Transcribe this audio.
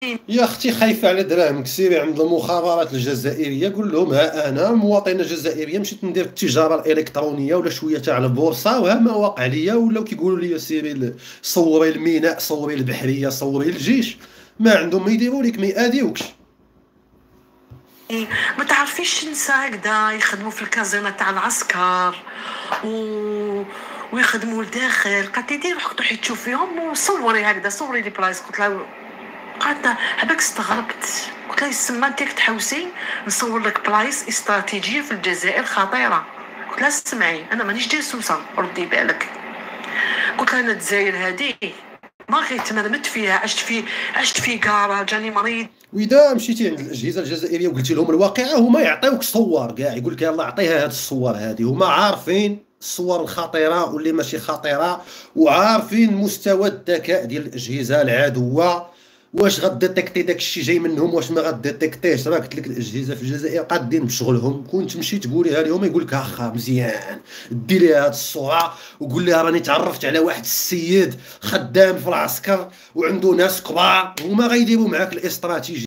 يا اختي خايفه على دراهمك، سيري عند المخابرات الجزائريه قول لهم ها انا مواطنه جزائريه مشيت ندير التجاره الالكترونيه ولا شويه تاع البورصه وها ما واقع ليا، ولاو كيقولوا لي سيري صوري الميناء، صوري البحريه، صوري الجيش. ما عندهم ما يديروا لك، ما يأذيوكش. ما تعرفيش نساء هكذا يخدموا في الكازينه تاع العسكر و... ويخدموا لداخل. قالت لي ديري روحك تروحي تشوفيهم وصوري هكذا، صوري لي بلايص. قلت لها قالت هباك استغربت. قلت لها يسمى انت تحوسي نصور لك بلايص استراتيجيه في الجزائر خطيره. قلت لها اسمعي انا مانيش جاسوسه، ردي بالك. قلت لها انا الجزائر هذه ما غير تمرمت فيها، عشت في كارا، جاني مريض. واذا مشيتي عند الاجهزه الجزائريه وقلتي لهم الواقعه هما يعطيوك صور كاع، يقول لك يلاه عطيها هاد الصور هذه. هما عارفين الصور الخطيره واللي ماشي خطيره، وعارفين مستوى الذكاء ديال الاجهزه العدوه، واش غديتيكتي داك الشيء جاي منهم واش ما غديتيكتيش. راه قلت لك الاجهزه في الجزائر قادين بشغلهم. كنت تمشي تقوليها لهم يقول لك اخا مزيان دي ليها هاد الصوره وقول لها راني تعرفت على واحد السيد خدام في العسكر وعنده ناس كبار، هما غيديروا معاك الاستراتيجيه.